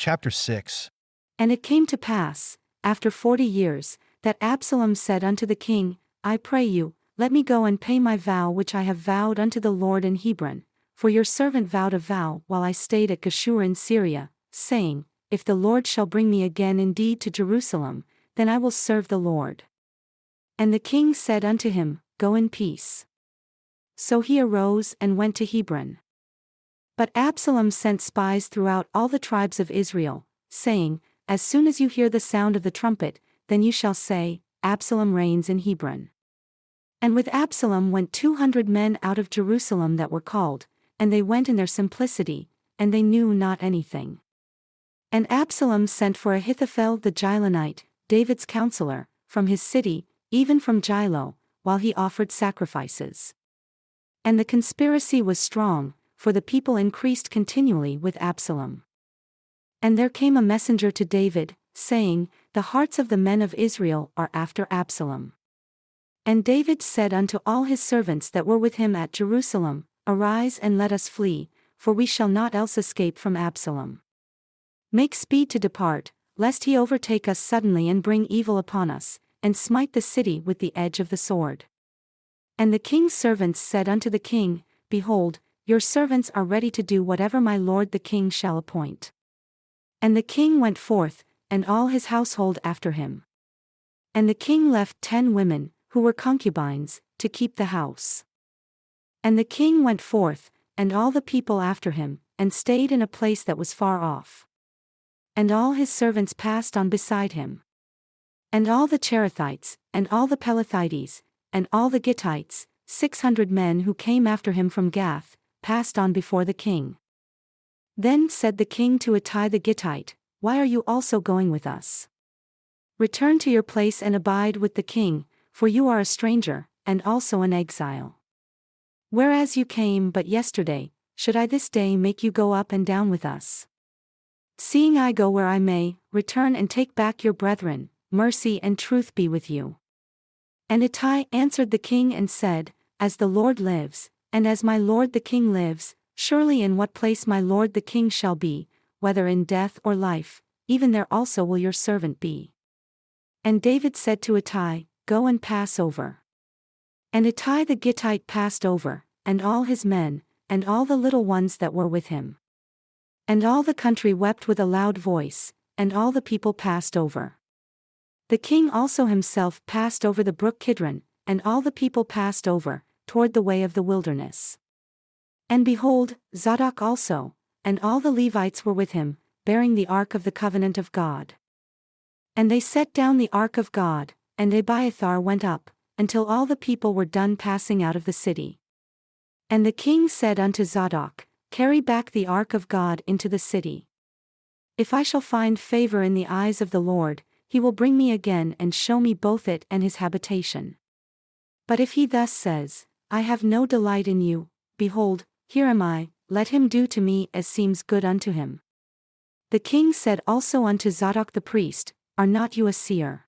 Chapter 6. And it came to pass, after 40 years, that Absalom said unto the king, I pray you, let me go and pay my vow which I have vowed unto the Lord in Hebron, for your servant vowed a vow while I stayed at Geshur in Syria, saying, If the Lord shall bring me again indeed to Jerusalem, then I will serve the Lord. And the king said unto him, Go in peace. So he arose and went to Hebron. But Absalom sent spies throughout all the tribes of Israel, saying, As soon as you hear the sound of the trumpet, then you shall say, Absalom reigns in Hebron. And with Absalom went 200 men out of Jerusalem that were called, and they went in their simplicity, and they knew not anything. And Absalom sent for Ahithophel the Gilonite, David's counselor, from his city, even from Gilo, while he offered sacrifices. And the conspiracy was strong, for the people increased continually with Absalom. And there came a messenger to David, saying, The hearts of the men of Israel are after Absalom. And David said unto all his servants that were with him at Jerusalem, Arise and let us flee, for we shall not else escape from Absalom. Make speed to depart, lest he overtake us suddenly and bring evil upon us, and smite the city with the edge of the sword. And the king's servants said unto the king, Behold, your servants are ready to do whatever my lord the king shall appoint. And the king went forth, and all his household after him. And the king left 10 women, who were concubines, to keep the house. And the king went forth, and all the people after him, and stayed in a place that was far off. And all his servants passed on beside him. And all the Cherethites, and all the Pelethites, and all the Gittites, 600 men who came after him from Gath, passed on before the king. Then said the king to Ittai the Gittite, Why are you also going with us? Return to your place and abide with the king, for you are a stranger, and also an exile. Whereas you came but yesterday, should I this day make you go up and down with us? Seeing I go where I may, return and take back your brethren, mercy and truth be with you. And Ittai answered the king and said, As the Lord lives, and as my lord the king lives, surely in what place my lord the king shall be, whether in death or life, even there also will your servant be. And David said to Ittai, Go and pass over. And Ittai the Gittite passed over, and all his men, and all the little ones that were with him. And all the country wept with a loud voice, and all the people passed over. The king also himself passed over the brook Kidron, and all the people passed over, toward the way of the wilderness. And behold, Zadok also, and all the Levites were with him, bearing the ark of the covenant of God. And they set down the ark of God, and Abiathar went up, until all the people were done passing out of the city. And the king said unto Zadok, Carry back the ark of God into the city. If I shall find favor in the eyes of the Lord, he will bring me again and show me both it and his habitation. But if he thus says, I have no delight in you, behold, here am I, let him do to me as seems good unto him. The king said also unto Zadok the priest, Are not you a seer?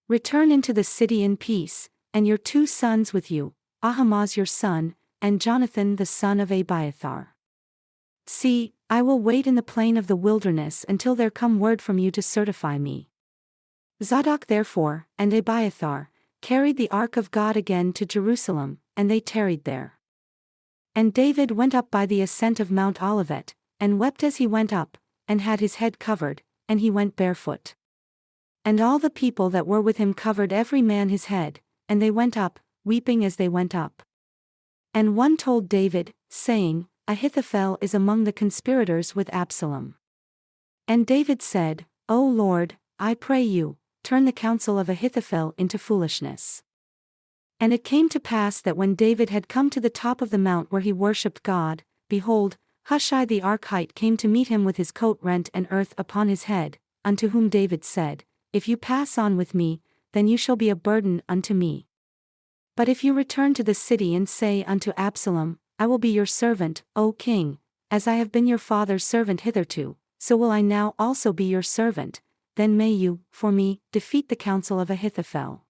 Return into the city in peace, and your 2 sons with you, Ahimaaz your son, and Jonathan the son of Abiathar. See, I will wait in the plain of the wilderness until there come word from you to certify me. Zadok therefore, and Abiathar, carried the ark of God again to Jerusalem, and they tarried there. And David went up by the ascent of Mount Olivet, and wept as he went up, and had his head covered, and he went barefoot. And all the people that were with him covered every man his head, and they went up, weeping as they went up. And one told David, saying, Ahithophel is among the conspirators with Absalom. And David said, O Lord, I pray you, turn the counsel of Ahithophel into foolishness. And it came to pass that when David had come to the top of the mount where he worshipped God, behold, Hushai the Archite came to meet him with his coat rent and earth upon his head, unto whom David said, If you pass on with me, then you shall be a burden unto me. But if you return to the city and say unto Absalom, I will be your servant, O king, as I have been your father's servant hitherto, so will I now also be your servant, then may you, for me, defeat the counsel of Ahithophel.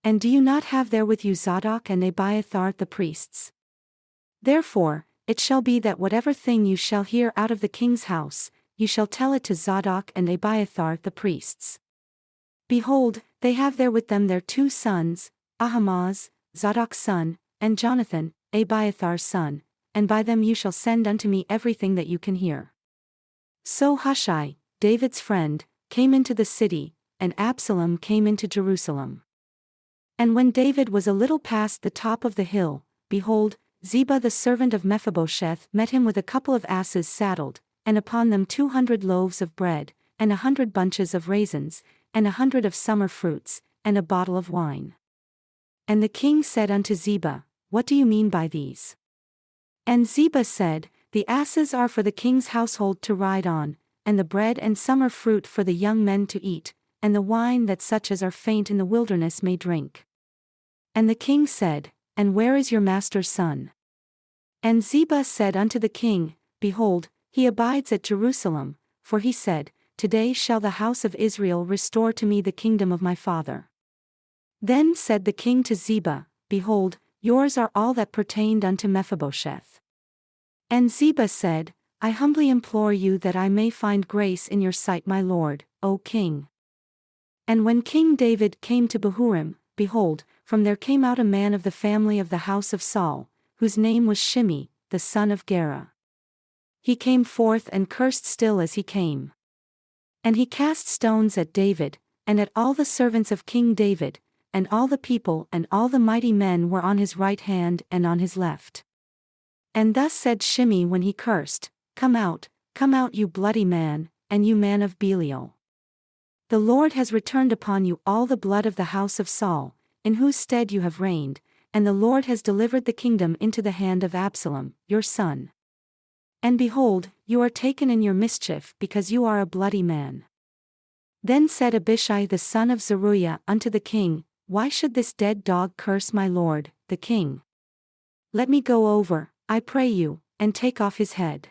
And do you not have there with you Zadok and Abiathar the priests? Therefore, it shall be that whatever thing you shall hear out of the king's house, you shall tell it to Zadok and Abiathar the priests. Behold, they have there with them their 2 sons, Ahimaaz, Zadok's son, and Jonathan, Abiathar's son, and by them you shall send unto me everything that you can hear. So Hushai, David's friend, came into the city, and Absalom came into Jerusalem. And when David was a little past the top of the hill, behold, Ziba the servant of Mephibosheth met him with a couple of asses saddled, and upon them 200 loaves of bread, and 100 bunches of raisins, and 100 of summer fruits, and a bottle of wine. And the king said unto Ziba, What do you mean by these? And Ziba said, The asses are for the king's household to ride on, and the bread and summer fruit for the young men to eat, and the wine that such as are faint in the wilderness may drink. And the king said, And where is your master's son? And Ziba said unto the king, Behold, he abides at Jerusalem, for he said, Today shall the house of Israel restore to me the kingdom of my father. Then said the king to Ziba, Behold, yours are all that pertained unto Mephibosheth. And Ziba said, I humbly implore you that I may find grace in your sight, my lord, O king. And when King David came to Bahurim, behold, from there came out a man of the family of the house of Saul, whose name was Shimei, the son of Gera. He came forth and cursed still as he came. And he cast stones at David, and at all the servants of King David, and all the people and all the mighty men were on his right hand and on his left. And thus said Shimei when he cursed, come out, you bloody man, and you man of Belial. The Lord has returned upon you all the blood of the house of Saul, in whose stead you have reigned, and the Lord has delivered the kingdom into the hand of Absalom, your son. And behold, you are taken in your mischief because you are a bloody man. Then said Abishai the son of Zeruiah unto the king, Why should this dead dog curse my lord, the king? Let me go over, I pray you, and take off his head.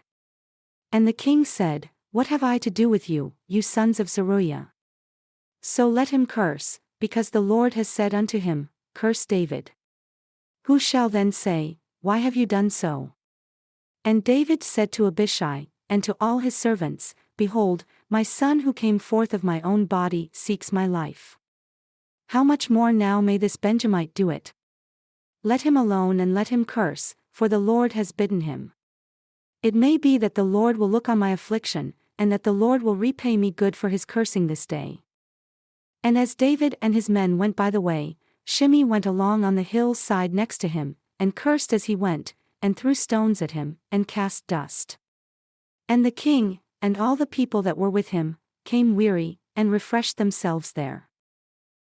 And the king said, What have I to do with you, you sons of Zeruiah? So let him curse, because the Lord has said unto him, Curse David. Who shall then say, Why have you done so? And David said to Abishai, and to all his servants, Behold, my son who came forth of my own body seeks my life. How much more now may this Benjamite do it? Let him alone and let him curse, for the Lord has bidden him. It may be that the Lord will look on my affliction, and that the Lord will repay me good for his cursing this day. And as David and his men went by the way, Shimei went along on the hill's side next to him, and cursed as he went, and threw stones at him, and cast dust. And the king, and all the people that were with him, came weary, and refreshed themselves there.